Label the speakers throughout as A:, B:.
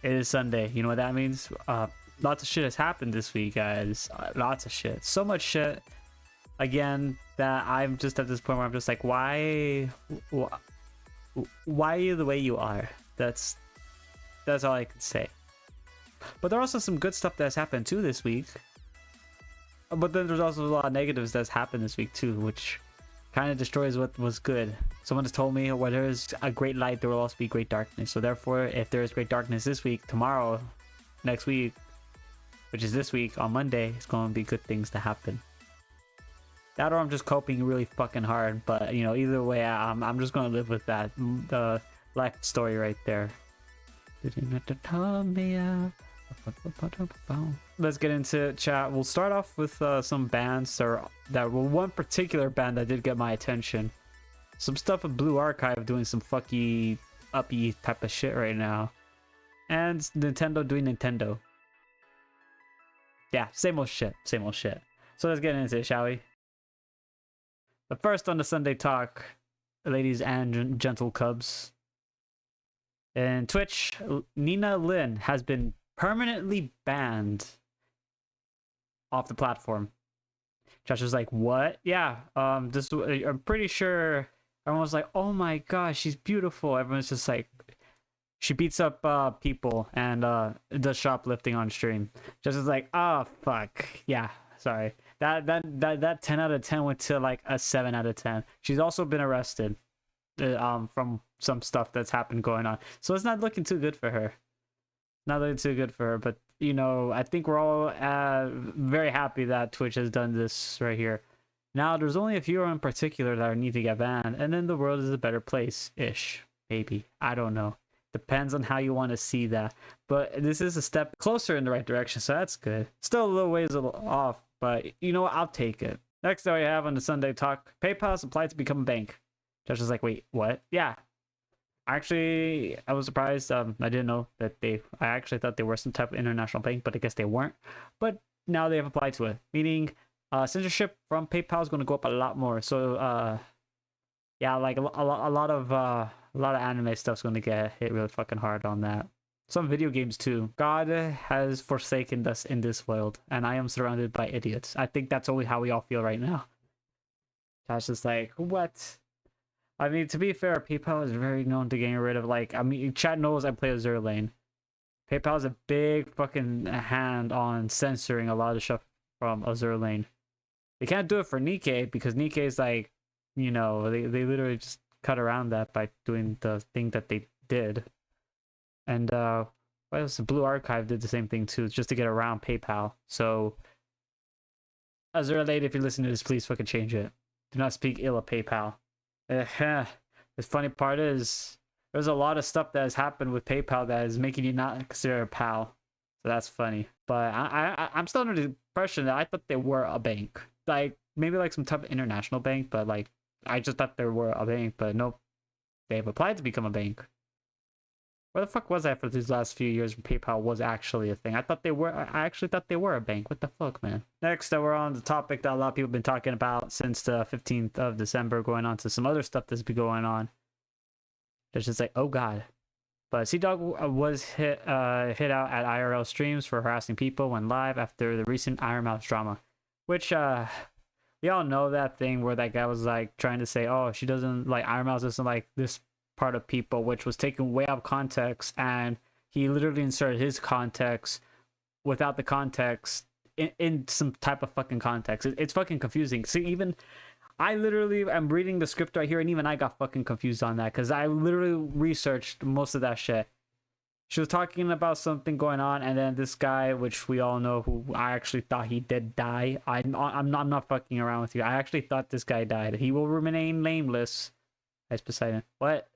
A: It is Sunday. You know what that means? Lots of shit has happened this week, guys. Lots of shit. So much shit. Again, that I'm just at this point where I'm just like, why are you the way you are? That's all I can say. But there are also some good stuff that's happened too this week. But then there's also a lot of negatives that's happened this week too, which kind of destroys what was good. Someone has told me where there is a great light, there will also be great darkness. So therefore, if there is great darkness this week, tomorrow, next week, which is this week on Monday, it's going to be good things to happen. That or I'm just coping really fucking hard. But you know, either way, I'm just going to live with that. The life story right there. Let's get into chat. We'll start off with some bands one particular band that did get my attention. Some stuff with Blue Archive doing some fucky uppy type of shit right now, and Nintendo doing Nintendo. Yeah, same old shit. So let's get into it, shall we? But first on the Sinday Talk, ladies and gentle cubs. In Twitch, Nina Lin has been permanently banned off the platform. Josh was like, what? Yeah, I'm pretty sure everyone was like, oh my gosh, she's beautiful. Everyone's just like, she beats up people and does shoplifting on stream. Josh was like, oh fuck, yeah, sorry. That 10 out of 10 went to like a 7 out of 10. She's also been arrested from some stuff that's happened going on. So it's not looking too good for her. But you know, I think we're all very happy that Twitch has done this right here. Now there's only a few in particular that need to get banned, and then the world is a better place-ish. Maybe, I don't know, depends on how you want to see that, but this is a step closer in the right direction, so that's good. Still a little ways off, but you know what, I'll take it. Next that we have on the Sinday Talk, PayPal's applied to become a bank. Josh is like, wait, what? Yeah, actually, I was surprised. I didn't know that I actually thought they were some type of international bank, but I guess they weren't. But now they have applied to it, meaning censorship from PayPal is going to go up a lot more. So yeah, like a lot of anime stuff's going to get hit really fucking hard on that. Some video games too. God has forsaken us in this world, and I am surrounded by idiots. I think that's only how we all feel right now. Josh is like, what? I mean, to be fair, PayPal is very known to getting rid of, like, I mean, chat knows I play Azure Lane. PayPal has a big fucking hand on censoring a lot of stuff from Azure Lane. They can't do it for Nikkei because Nikkei is like, you know, they literally just cut around that by doing the thing that they did. And what else? Blue Archive did the same thing too, just to get around PayPal. So Azure Lane, if you're listening to this, please fucking change it. Do not speak ill of PayPal. The funny part is there's a lot of stuff that has happened with PayPal that is making you not consider a pal. So that's funny. But I'm still under the impression that I thought they were a bank. Like, maybe like some type of international bank, but like, I just thought they were a bank, but nope. They've applied to become a bank. Where the fuck was I for these last few years when PayPal was actually a thing? I actually thought they were a bank. What the fuck, man? Next, we're on the topic that a lot of people have been talking about since the 15th of December, going on to some other stuff that's been going on. It's just like, oh god. But C-Dog was hit out at IRL streams for harassing people when live after the recent Iron Mouse drama. Which, we all know that thing where that guy was like trying to say, oh, she doesn't like, Iron Mouse doesn't like this part of people, which was taken way out of context, and he literally inserted his context without the context in some type of fucking context. It's fucking confusing. See, even I literally am reading the script right here, and even I got fucking confused on that because I literally researched most of that shit. She was talking about something going on, and then this guy, which we all know, who I actually thought he did die. I'm not fucking around with you. I actually thought this guy died. He will remain nameless. As Poseidon. What?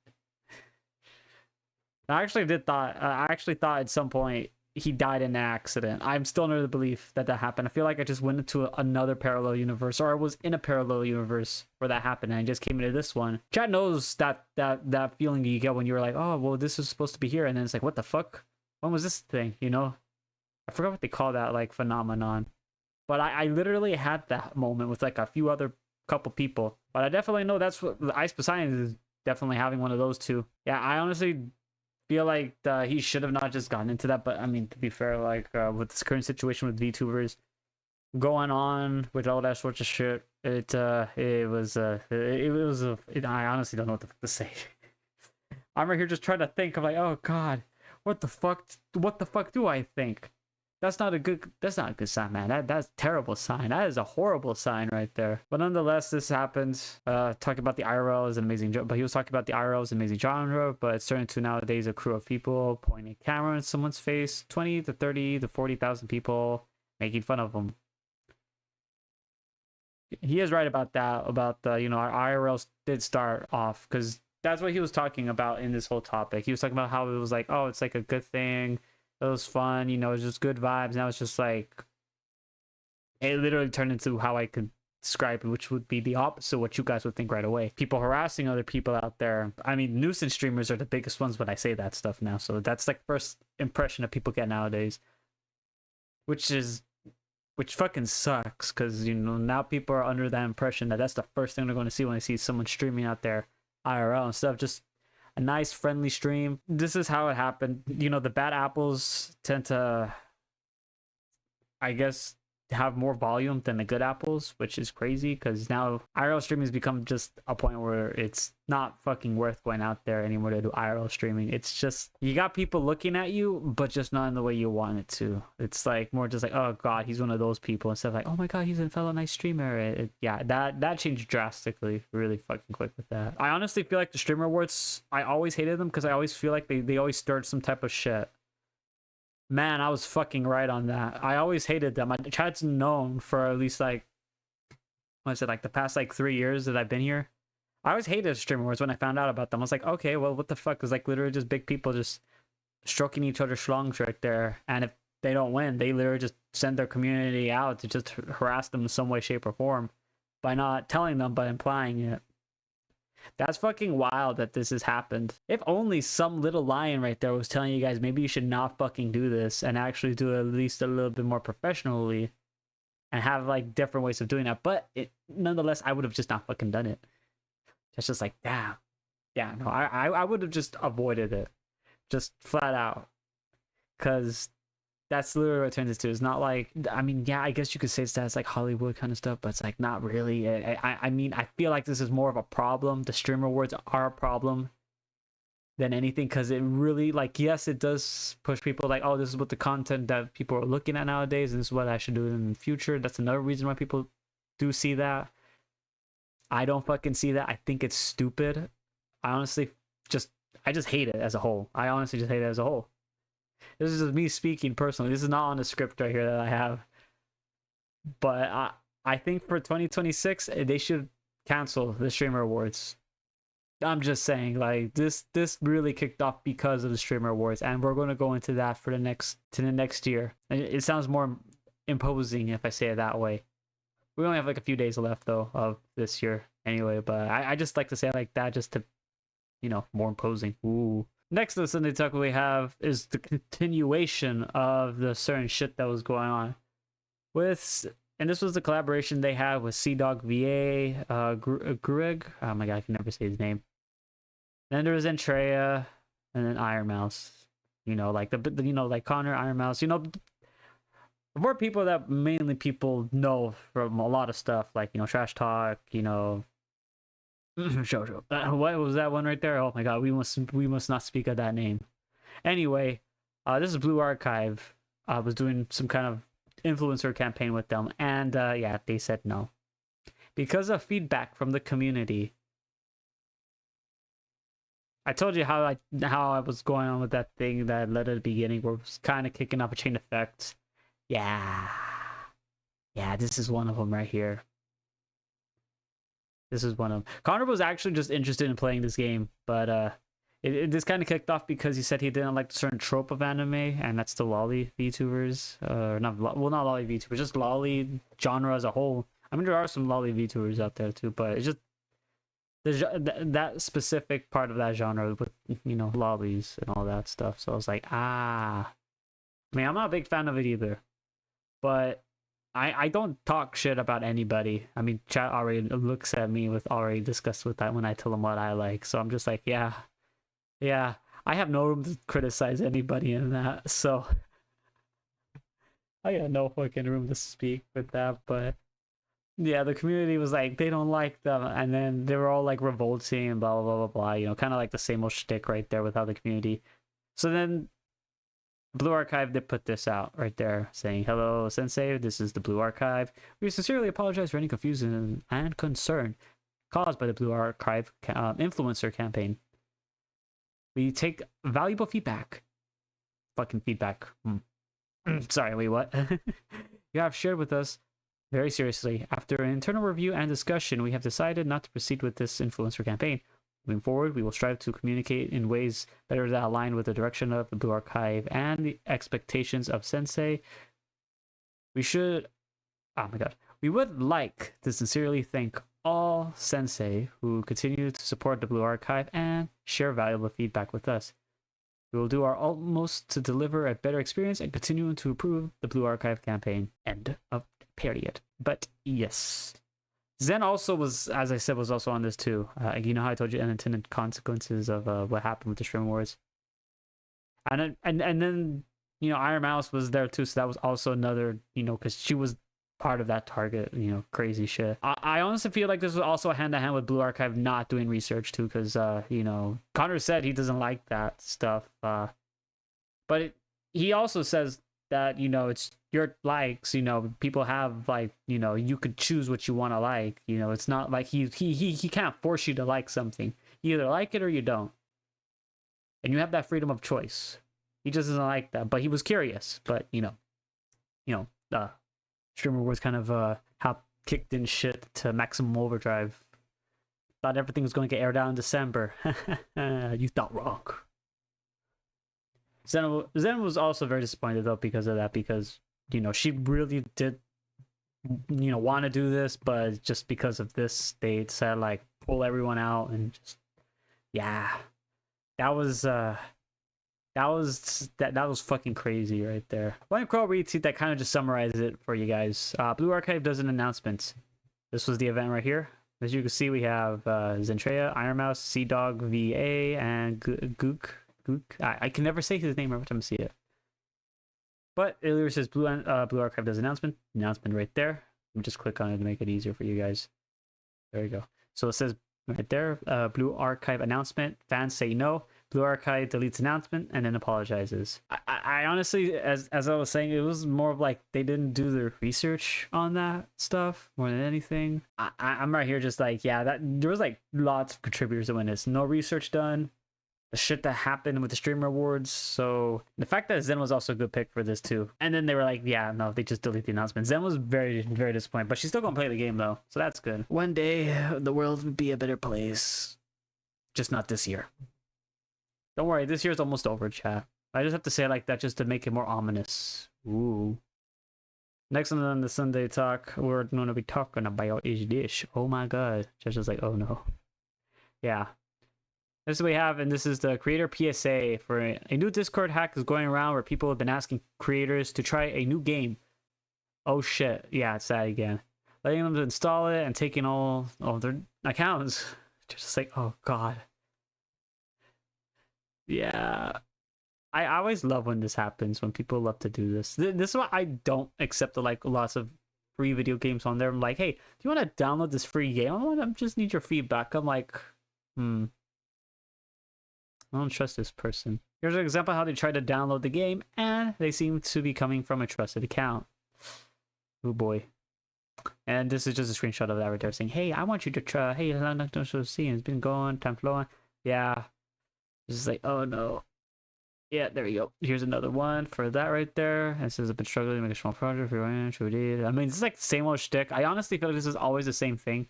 A: I actually thought at some point he died in an accident. I'm still under the belief that happened. I feel like I just went into another parallel universe, or I was in a parallel universe where that happened, and I just came into this one. Chat knows that feeling you get when you're like, oh, well, this is supposed to be here, and then it's like, what the fuck? When was this thing? You know? I forgot what they call that, like, phenomenon. But I literally had that moment with like a few other couple people. But I definitely know that's what Ice Poseidon is definitely having one of those too. Yeah, I honestly feel like he should have not just gotten into that. But I mean, to be fair, like with this current situation with VTubers going on with all that sorts of shit, it was I honestly don't know what the fuck to say. I'm right here just trying to think of like, oh god, what the fuck do I think? That's not a good sign, man. That's a terrible sign. That is a horrible sign right there. But nonetheless, this happens. Talking about the IRL is an amazing joke, but he was talking about the IRL is an amazing genre, but it's turning to nowadays a crew of people pointing a camera in someone's face, 20 to 30 to 40,000 people making fun of them. He is right about that, about the, you know, our IRLs did start off, because that's what he was talking about in this whole topic. He was talking about how it was like, oh, it's like a good thing. It was fun, you know, it was just good vibes. Now it's just like, it literally turned into how I could describe it, which would be the opposite of what you guys would think right away. People harassing other people out there. I mean, nuisance streamers are the biggest ones when I say that stuff now. So that's like first impression that people get nowadays, which fucking sucks, because, you know, now people are under that impression that that's the first thing they're going to see when they see someone streaming out there IRL and stuff. Just a nice friendly stream. This is how it happened. You know, the bad apples tend to, I guess, have more volume than the good apples, which is crazy, because now IRL streaming has become just a point where it's not fucking worth going out there anymore to do IRL streaming. It's just, you got people looking at you, but just not in the way you want it to. It's like more just like, oh god, he's one of those people, instead of like, oh my god, he's a fellow nice streamer. Yeah, that changed drastically really fucking quick with that. I honestly feel like the streamer awards, I always hated them, because I always feel like they always stirred some type of shit. Man, I was fucking right on that. I always hated them. I tried to know for at least like, what is it, like the past like 3 years that I've been here. I always hated streamer awards when I found out about them. I was like, okay, well, what the fuck? It's like literally just big people just stroking each other's schlongs right there. And if they don't win, they literally just send their community out to just harass them in some way, shape, or form by not telling them, but implying it. That's fucking wild that this has happened. If only some little lion right there was telling you guys maybe you should not fucking do this and actually do it at least a little bit more professionally and have like different ways of doing that. But nonetheless, I would have just not fucking done it. It's just like, damn. Yeah, no, I would have just avoided it. Just flat out. Because that's literally what it turns into. It's not like, I mean, yeah, I guess you could say that's like Hollywood kind of stuff, but it's like not really. I mean, I feel like this is more of a problem. The streamer awards are a problem than anything, because it really, like, yes, it does push people like, oh, this is what the content that people are looking at nowadays, and this is what I should do in the future. That's another reason why people do see that. I don't fucking see that. I think it's stupid. I just hate it as a whole. I honestly just hate it as a whole. This is just me speaking personally. This is not on the script right here that I have. But I think for 2026, they should cancel the streamer awards. I'm just saying, like, this really kicked off because of the streamer awards, and we're going to go into that for the next year. And it sounds more imposing if I say it that way. We only have like a few days left though of this year anyway, but I just like to say it like that just to, you know, more imposing. Ooh. Next to the Sinday Talk we have is the continuation of the certain shit that was going on and this was the collaboration they had with Dog VA, Greg. Oh my god, I can never say his name. Then there was Entrea, and then Iron Mouse. You know, like like Connor, Iron Mouse. You know, more people that mainly people know from a lot of stuff, like, you know, Trash Talk. You know, Shoujo. What was that one right there? Oh my god, we must not speak of that name. Anyway, this is Blue Archive. I was doing some kind of influencer campaign with them, and yeah, they said no because of feedback from the community. I told you how I was going on with that thing that led at the beginning, where it was kind of kicking off a chain effect. Yeah, this is one of them right here. This is one of them. Connor was actually just interested in playing this game, but this kind of kicked off because he said he didn't like a certain trope of anime, and that's the lolly VTubers. Not lolly VTubers, just lolly genre as a whole. I mean, there are some lolly VTubers out there too, but it's just that specific part of that genre with, you know, lollies and all that stuff. So I was like, I mean, I'm not a big fan of it either, but I don't talk shit about anybody. I mean, chat already looks at me with already disgust with that when I tell them what I like. So I'm just like, yeah. I have no room to criticize anybody in that, so I got no fucking room to speak with that. But yeah, the community was like, they don't like them, and then they were all like revolting and blah blah blah blah blah. You know, kind of like the same old shtick right there without the community. So then Blue Archive, they put this out right there saying, "Hello, Sensei, this is the Blue Archive. We sincerely apologize for any confusion and concern caused by the Blue Archive influencer campaign. We take valuable feedback." Fucking feedback. Sorry, wait, what? "You have shared with us very seriously. After an internal review and discussion, we have decided not to proceed with this influencer campaign. Moving forward, we will strive to communicate in ways better that align with the direction of the Blue Archive and the expectations of Sensei. We should... Oh my god. We would like to sincerely thank all Sensei who continue to support the Blue Archive and share valuable feedback with us. We will do our utmost to deliver a better experience and continue to improve the Blue Archive campaign." End of period. But yes. Zen also was, as I said, was also on this too. You know how I told you unintended consequences of what happened with the stream wars, and then you know Iron Mouse was there too, so that was also another, you know, because she was part of that target, you know, crazy shit. I honestly feel like this was also hand in hand with Blue Archive not doing research too, because you know, Connor said he doesn't like that stuff, but he also says that, you know, it's your likes, you know, people have like, you know, you could choose what you want to like, you know, it's not like he can't force you to like something. You either like it or you don't, and you have that freedom of choice. He just doesn't like that, but he was curious. But you know, streamer was kind of how kicked in shit to maximum overdrive. Thought everything was going to get aired out in December. You thought wrong. Zen was also very disappointed though because of that, because you know she really did, you know, want to do this, but just because of this, they decided like pull everyone out, and just yeah, that was fucking crazy right there. One quote retweet that kind of just summarizes it for you guys. Blue Archive does an announcement. This was the event right here. As you can see, we have Zentreya, Iron Mouse, Sea Dog VA, and Gook. I can never say his name every time I see it. But it literally says Blue Archive does announcement. Announcement right there. Let me just click on it to make it easier for you guys. There we go. So it says right there, Blue Archive announcement. Fans say no. Blue Archive deletes announcement and then apologizes. I honestly, as I was saying, it was more of like they didn't do their research on that stuff more than anything. I'm right here just like, yeah, that there was like lots of contributors that went this. No research done. The shit that happened with the streamer awards. So the fact that Zen was also a good pick for this too. And then they were like, yeah, no, they just delete the announcement. Zen was very, very disappointed, but she's still gonna play the game though, so that's good. One day the world would be a better place, just not this year. Don't worry, this year's almost over, chat. I just have to say it like that just to make it more ominous. Ooh. Next on the Sinday Talk, we're gonna be talking about is this. Oh my god. Just like, oh no. Yeah. This is what we have, and this is the creator PSA for a new Discord hack is going around where people have been asking creators to try a new game. Oh shit. Yeah, it's that again. Letting them install it and taking all of their accounts. Just like, oh god. Yeah. I always love when this happens, when people love to do this. This is why I don't accept like lots of free video games on there. I'm like, hey, do you want to download this free game? I just need your feedback. I'm like, I don't trust this person. Here's an example of how they tried to download the game, and they seem to be coming from a trusted account. Oh boy. And this is just a screenshot of that right there saying, hey, I want you to try. Hey, I'm not going to see. It's been going, time flowing. Yeah. It's just like, oh no. Yeah, there we go. Here's another one for that right there. And it says, I've been struggling to make a small project for you. I mean, this is like the same old shtick. I honestly feel like this is always the same thing.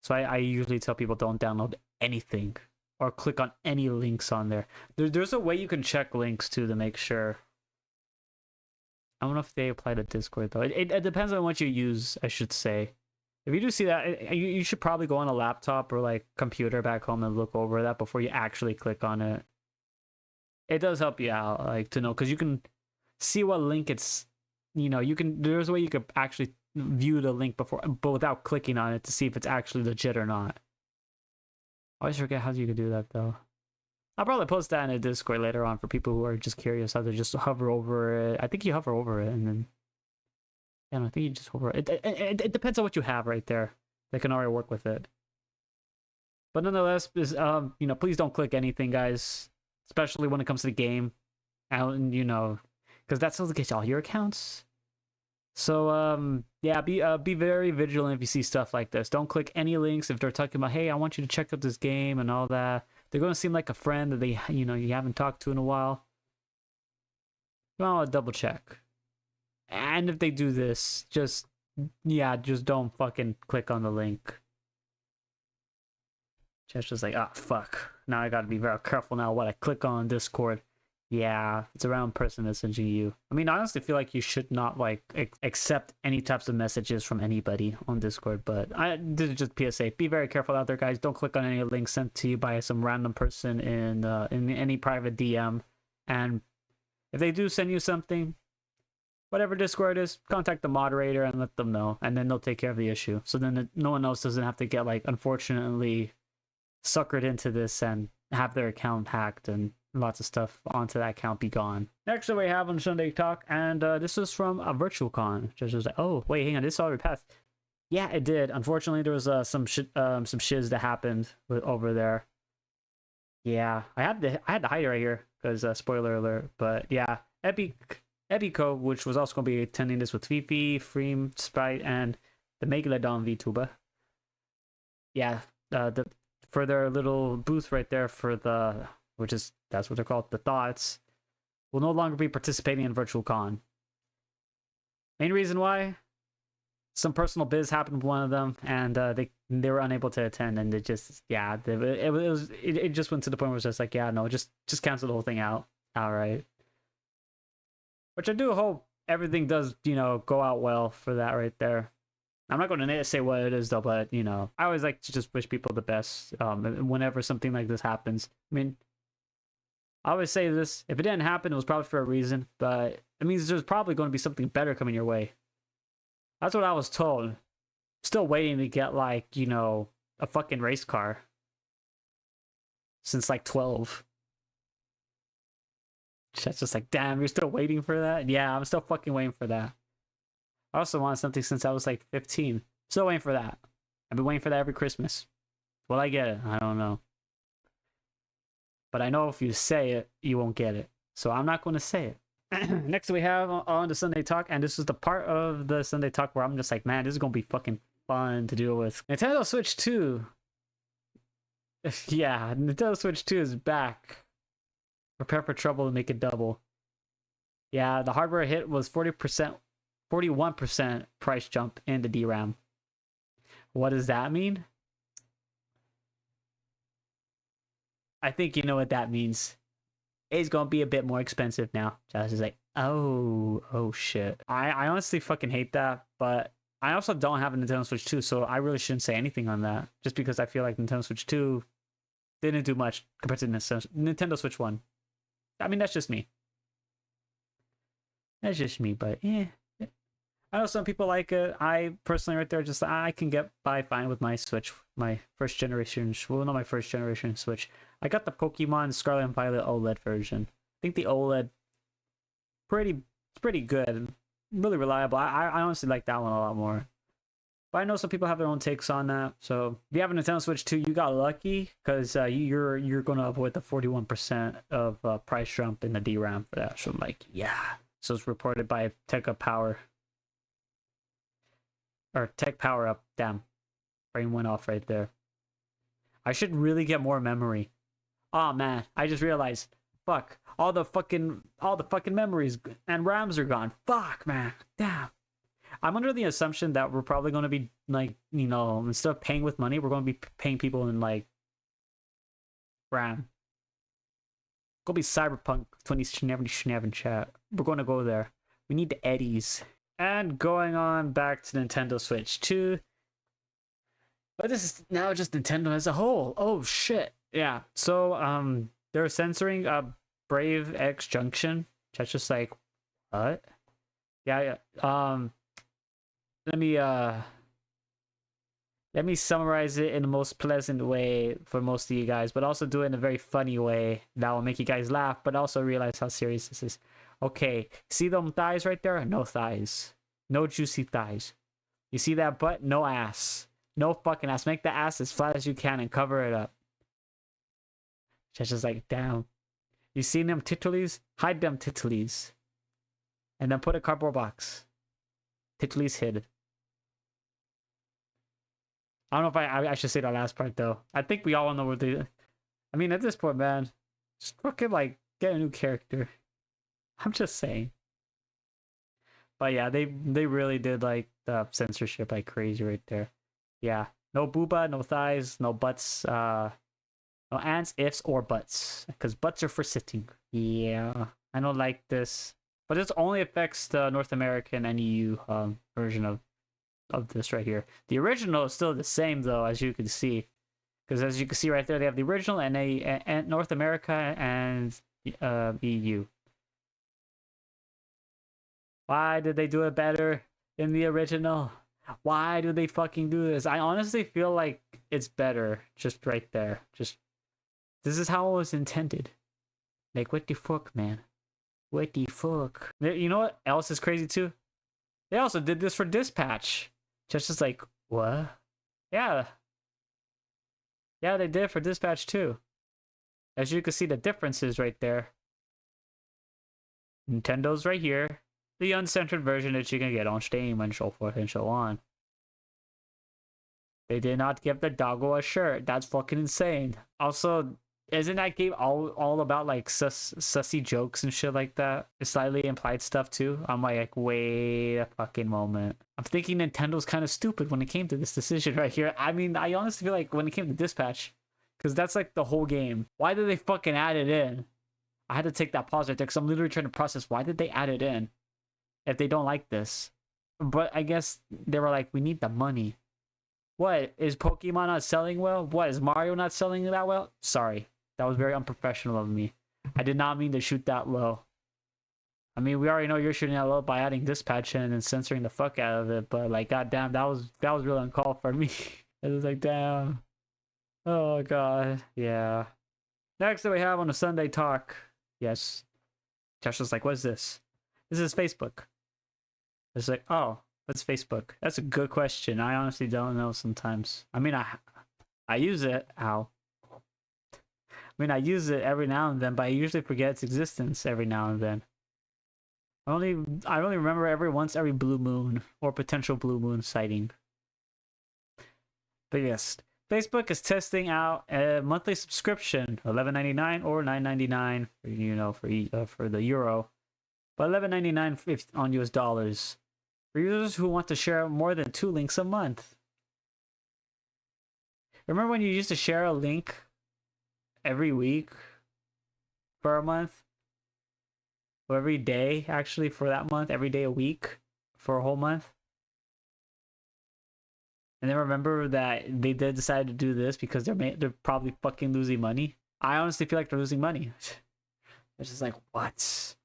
A: So I usually tell people don't download anything or click on any links on there. There's a way you can check links too to make sure. I don't know if they apply to Discord though. It depends on what you use, I should say. If you do see that, you should probably go on a laptop or like computer back home and look over that before you actually click on it. It does help you out, like, to know, because you can see what link it's, you know, there's a way you could actually view the link before, but without clicking on it to see if it's actually legit or not. I always forget how you could do that though. I'll probably post that in a Discord later on for people who are just curious how to just hover over it. I think you hover over it and then, I think you just hover it. It depends on what you have right there. They can already work with it. But nonetheless, please don't click anything, guys, especially when it comes to the game, and because that's how to get all your accounts. So yeah, be very vigilant if you see stuff like this. Don't click any links if they're talking about, hey, I want you to check out this game and all that. They're gonna seem like a friend that they you haven't talked to in a while. You want to double check. And if they do this, just don't fucking click on the link. Chat's just like, fuck. Now I gotta be very careful now what I click on Discord. Yeah, it's a random person messaging you. I mean, I honestly feel like you should not accept any types of messages from anybody on Discord, but this is just PSA. Be very careful out there, guys. Don't click on any links sent to you by some random person in any private DM. And if they do send you something, whatever Discord is, contact the moderator and let them know, and then they'll take care of the issue. So then no one else doesn't have to get unfortunately suckered into this and have their account hacked and lots of stuff onto that account be gone. Next up we have on Sinday Talk, and this is from a virtual con. Just was like, oh wait, hang on, this already passed. Yeah, it did. Unfortunately, there was some shiz that happened over there. Yeah, I had to hide it right here because spoiler alert. But yeah, Epico, which was also going to be attending this with Fifi, Freem, Sprite, and the Megalodon VTuber. Yeah, for their little booth right there for that's what they're called, the Thoughts, will no longer be participating in Virtual Con. Main reason why? Some personal biz happened with one of them, and they were unable to attend, and it just it just went to the point where it's just like, yeah, no, just cancel the whole thing out outright. Which I do hope everything does, go out well for that right there. I'm not going to say what it is though, but I always like to just wish people the best whenever something like this happens. I mean, I always say this, if it didn't happen, it was probably for a reason, but it means there's probably going to be something better coming your way. That's what I was told. Still waiting to get a fucking race car since 12. That's just like, damn, you're still waiting for that? Yeah, I'm still fucking waiting for that. I also wanted something since I was 15. Still waiting for that. I've been waiting for that every Christmas. Will I get it? I don't know. But I know if you say it, you won't get it. So I'm not going to say it. Next we have on the Sinday Talk, and this is the part of the Sinday Talk where I'm just like, man, this is going to be fucking fun to deal with. Nintendo Switch 2. Yeah, Nintendo Switch 2 is back. Prepare for trouble and make it double. Yeah, the hardware hit was 41% price jump in the DRAM. What does that mean? I think you know what that means. It's gonna be a bit more expensive now. Josh is like, oh shit. I honestly fucking hate that, but I also don't have a Nintendo Switch 2, so I really shouldn't say anything on that. Just because I feel like Nintendo Switch 2 didn't do much compared to Nintendo Switch 1. I mean, that's just me. That's just me, but yeah. I know some people like it. I personally, right there, I can get by fine with my Switch, my first generation. Well, not my first generation Switch. I got the Pokemon Scarlet and Violet OLED version. I think the OLED pretty good, really reliable. I honestly like that one a lot more. But I know some people have their own takes on that. So if you have a Nintendo Switch 2, you got lucky because you're gonna avoid the 41% of price jump in the DRAM for that. So I'm like, yeah. So it's reported by Tech Power. Or Tech Power Up. Damn. Brain went off right there. I should really get more memory. Oh man, I just realized. Fuck. All the fucking memories and RAMs are gone. Fuck, man. Damn. I'm under the assumption that we're probably going to be instead of paying with money, we're going to be paying people in RAM. Go be Cyberpunk 2077 chat. We're going to go there. We need the eddies. And going on back to Nintendo Switch 2. But this is now just Nintendo as a whole. Oh shit. Yeah. So they're censoring Brave X Junction. That's just like, what? Yeah. Let me Let me summarize it in the most pleasant way for most of you guys, but also do it in a very funny way that will make you guys laugh, but also realize how serious this is. Okay, see them thighs right there? No thighs. No juicy thighs. You see that butt? No ass. No fucking ass. Make the ass as flat as you can and cover it up. Just like, damn. You seen them titties? Hide them titties. And then put a cardboard box. Titties hid. I don't know if I should say the last part though. I think we all know what they. I mean, at this point, man, just fucking like get a new character. I'm just saying. But yeah, they really did like the censorship like crazy right there. Yeah, no booba, no thighs, no butts, no ands, ifs, or butts, because butts are for sitting. Yeah, I don't like this, but this only affects the North American and EU version of this right here. The original is still the same though, as you can see, because as you can see right there, they have the original and North America and EU. Why did they do it better in the original? Why do they fucking do this? I honestly feel like it's better just right there. Just this is how it was intended. Like, what the fuck, man? What the fuck? You know what else is crazy too? They also did this for Dispatch. Just like, what? Yeah. Yeah, they did for Dispatch too. As you can see the differences right there. Nintendo's right here. The uncensored version that you can get on Steam and so forth and so on. They did not give the doggo a shirt. That's fucking insane. Also, isn't that game all about like sussy jokes and shit like that? Slightly implied stuff too. I'm like, wait a fucking moment. I'm thinking Nintendo's kind of stupid when it came to this decision right here. I mean, I honestly feel like when it came to Dispatch, because that's like the whole game. Why did they fucking add it in? I had to take that pause right there because I'm literally trying to process why did they add it in if they don't like this. But I guess they were like, we need the money. What, is Pokemon not selling well? What, is Mario not selling that well? Sorry, that was very unprofessional of me. I did not mean to shoot that low. I mean, we already know you're shooting that low by adding Dispatch in and censoring the fuck out of it, but like, goddamn, that was really uncalled for me. It was like, damn. Oh god, yeah. Next that we have on the Sinday Talk. Yes. Josh was like, what is this? This is Facebook. It's like, oh, what's Facebook? That's a good question. I honestly don't know sometimes. I mean, I use it. Ow. I mean, I use it every now and then, but I usually forget its existence every now and then. I only remember every blue moon or potential blue moon sighting. But yes, Facebook is testing out a monthly subscription, $11.99 or $9.99 for, you know, for the euro, but $11.99 on US dollars for users who want to share more than 2 links a month. Remember when you used to share a link every week for a month? Or every day, actually, for that month, every day a week for a whole month? And then remember that they did decide to do this because they're probably fucking losing money. I honestly feel like they're losing money. It's just like, what?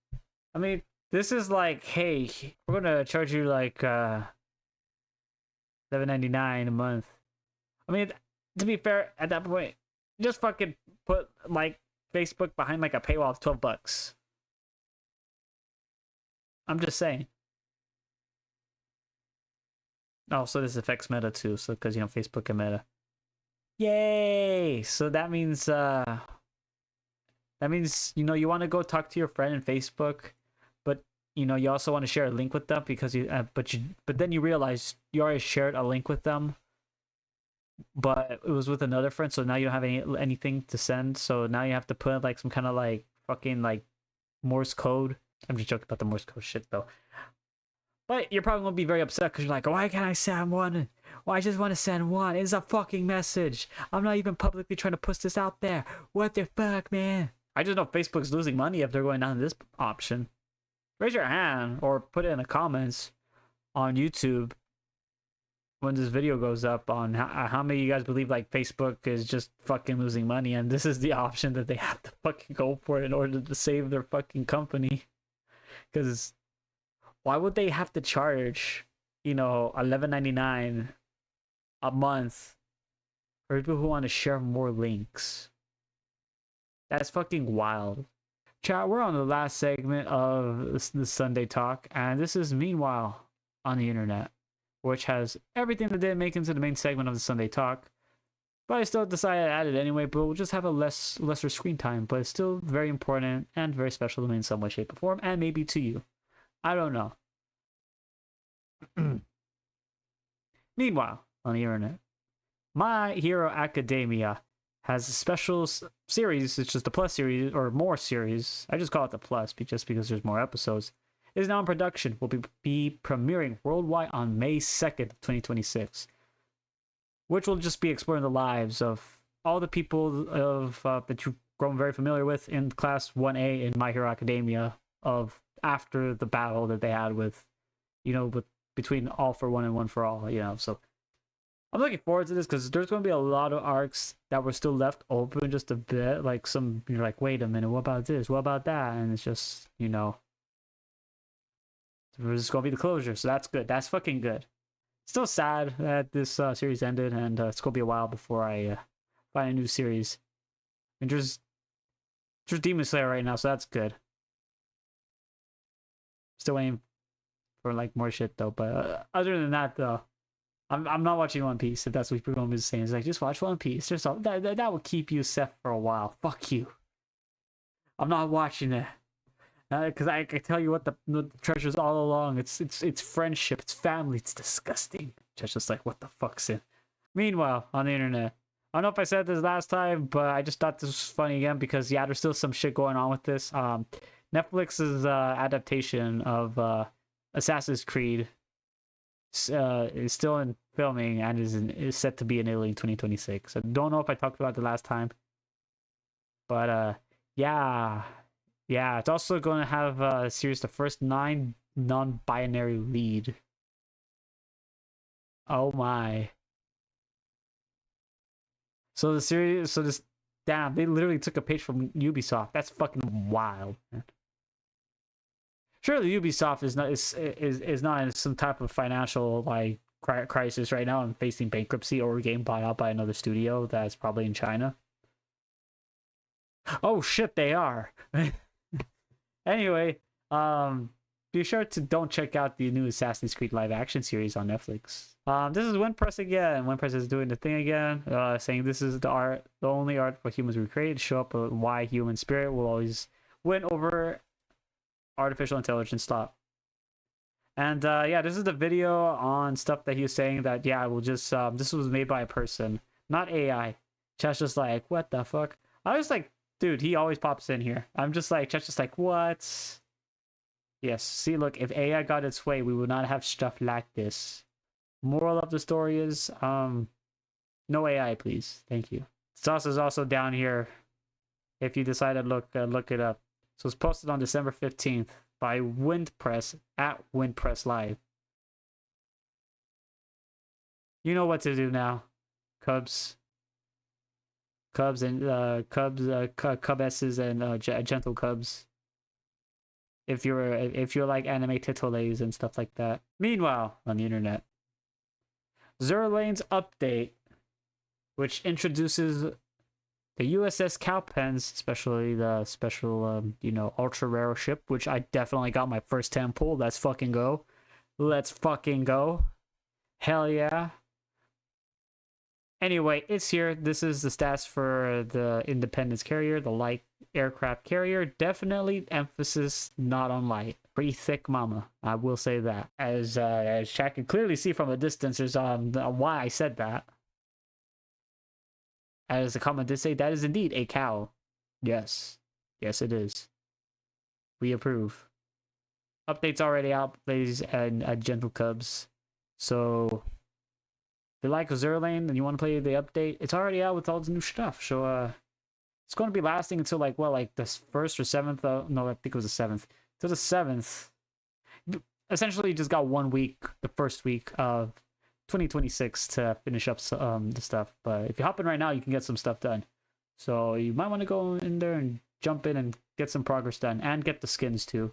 A: I mean, this is like, hey, we're gonna charge you like $7.99 a month. I mean, to be fair, at that point, just fucking put like Facebook behind like a paywall of $12. I'm just saying. Oh, so this affects Meta too, so because you know Facebook and Meta. Yay! So that means you know you want to go talk to your friend in Facebook, but you know you also want to share a link with them because but then you realize you already shared a link with them, but it was with another friend, so now you don't have anything to send, so now you have to put like some kind of like fucking like Morse code. I'm just joking about the Morse code shit though. But you're probably going to be very upset because you're like, why can't I send one? Well, I just want to send one. It's a fucking message. I'm not even publicly trying to push this out there. What the fuck, man? I just know Facebook's losing money if they're going down this option. Raise your hand or put it in the comments on YouTube when this video goes up on how many of you guys believe like Facebook is just fucking losing money and this is the option that they have to fucking go for in order to save their fucking company. Because why would they have to charge, you know, $11.99 a month for people who want to share more links. That's fucking wild. Chat, we're on the last segment of the Sunday Talk, and this is Meanwhile on the Internet, which has everything that didn't make into the main segment of the Sunday Talk. But I still decided to add it anyway, but we'll just have a lesser screen time, but it's still very important and very special to me in some way, shape, or form, and maybe to you. I don't know. Meanwhile, on the Internet, My Hero Academia has a special series. It's just the Plus series, or more series. I just call it the Plus just because there's more episodes. It is now in production. Will be premiering worldwide on May 2nd, 2026. Which will just be exploring the lives of all the people of that you've grown very familiar with in Class 1A in My Hero Academia of after the battle that they had with, between All for One and One for All, So I'm looking forward to this because there's going to be a lot of arcs that were still left open just a bit. Like you're like, wait a minute, what about this? What about that? And it's just, there's going to be the closure. So that's good. That's fucking good. Still sad that this series ended, and it's going to be a while before I find a new series. And there's Demon Slayer right now, so that's good. Still waiting for more shit though. But other than that, though, I'm not watching One Piece. If that's what people are going to be saying, it's like just watch One Piece. Just that will keep you set for a while. Fuck you. I'm not watching it because I can tell you what the treasures all along. It's friendship. It's family. It's disgusting. Just like what the fuck's it. Meanwhile, on the Internet, I don't know if I said this last time, but I just thought this was funny again because there's still some shit going on with this. Netflix's adaptation of Assassin's Creed is still in filming and is set to be in Italy in 2026. I don't know if I talked about it last time, but yeah, it's also going to have a series, the first 9 non-binary lead. Oh my. So the series, damn, they literally took a page from Ubisoft. That's fucking wild, man. Surely Ubisoft is not in some type of financial crisis right now and facing bankruptcy or getting bought out by another studio that's probably in China. Oh shit, they are. Anyway, be sure to don't check out the new Assassin's Creed live action series on Netflix. This is WinPress again. WinPress is doing the thing again, saying this is the only art for humans we create to show up why human spirit will always win over artificial intelligence thought. And this is the video on stuff that he was saying that we'll just this was made by a person, not AI. Chat's just like, what the fuck? I was like, dude, he always pops in here. I'm just like, Chat's just like, what? Yes, see, look, if AI got its way, we would not have stuff like this. Moral of the story is, no AI, please. Thank you. Sauce is also down here. If you decide to look it up. So it's posted on December 15th by WindPress at WindPress Live. You know what to do now, Cubs and Cubesses and Gentle Cubs. If you're like anime titoles and stuff like that. Meanwhile, on the Internet, Zerlane's update, which introduces the USS Cowpens, especially the special, ultra rare ship, which I definitely got my first 10 pull. Let's fucking go. Let's fucking go. Hell yeah. Anyway, it's here. This is the stats for the Independence carrier, the light aircraft carrier. Definitely emphasis not on light. Pretty thick mama, I will say that. As chat can clearly see from a distance, there's why I said that. As the comment did say, that is indeed a cow. Yes. Yes, it is. We approve. Update's already out, ladies and gentle cubs. So, if you like Zerlane and you want to play the update, it's already out with all the new stuff. So, it's going to be lasting until the 1st or 7th. No, I think it was the 7th. Till the 7th. Essentially, you just got 1 week, the first week of 2026 to finish up the stuff. But if you hop in right now, you can get some stuff done. So you might want to go in there and jump in and get some progress done and get the skins too.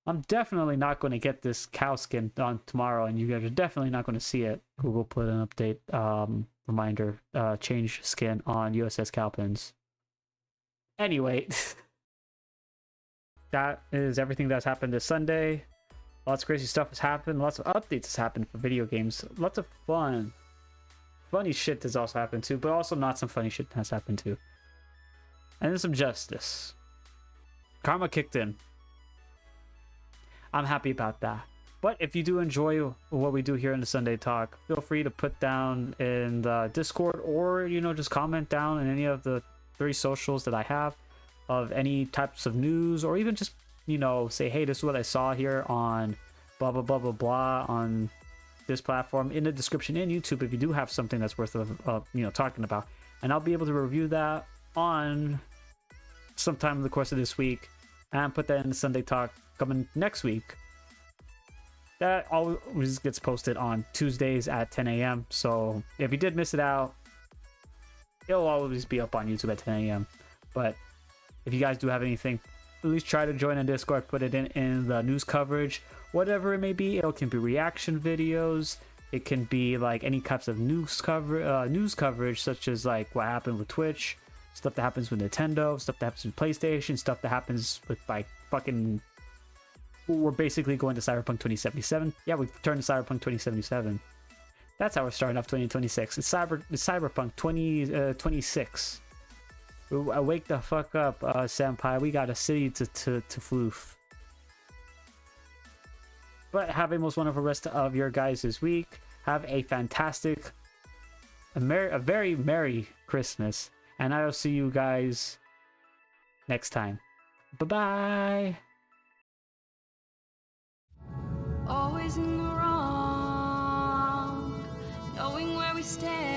A: I'm definitely not going to get this cow skin on tomorrow, and you guys are definitely not going to see it. Google put an update reminder, change skin on USS Cowpens. Anyway, that is everything that's happened this Sunday. Lots of crazy stuff has happened. Lots of updates has happened for video games. Lots of funny shit has also happened too, but also not some funny shit has happened too. And then some justice. Karma kicked in. I'm happy about that. But if you do enjoy what we do here in the Sinday Talk, feel free to put down in the Discord, or just comment down in any of the 3 socials that I have of any types of news, or even just say, hey, this is what I saw here on blah blah blah blah blah on this platform, in the description in YouTube, if you do have something that's worth talking about, and I'll be able to review that on sometime in the course of this week and put that in the Sinday Talk coming next week. That always gets posted on Tuesdays at 10 a.m. So if you did miss it out, it'll always be up on YouTube at 10 a.m. But if you guys do have anything, at least try to join in Discord, put it in the news coverage, whatever it may be. It can be reaction videos. It can be like any types of news coverage, such as like what happened with Twitch, stuff that happens with Nintendo, stuff that happens with PlayStation, stuff that happens with like fucking. We're basically going to Cyberpunk 2077. Yeah, we turned to Cyberpunk 2077. That's how we're starting off 2026. It's Cyberpunk 2026. Wake the fuck up, senpai. We got a city to floof. But have a most wonderful rest of your guys' week. Have a fantastic, a very merry Christmas. And I will see you guys next time. Bye-bye.
B: Always in the wrong, knowing where we stand.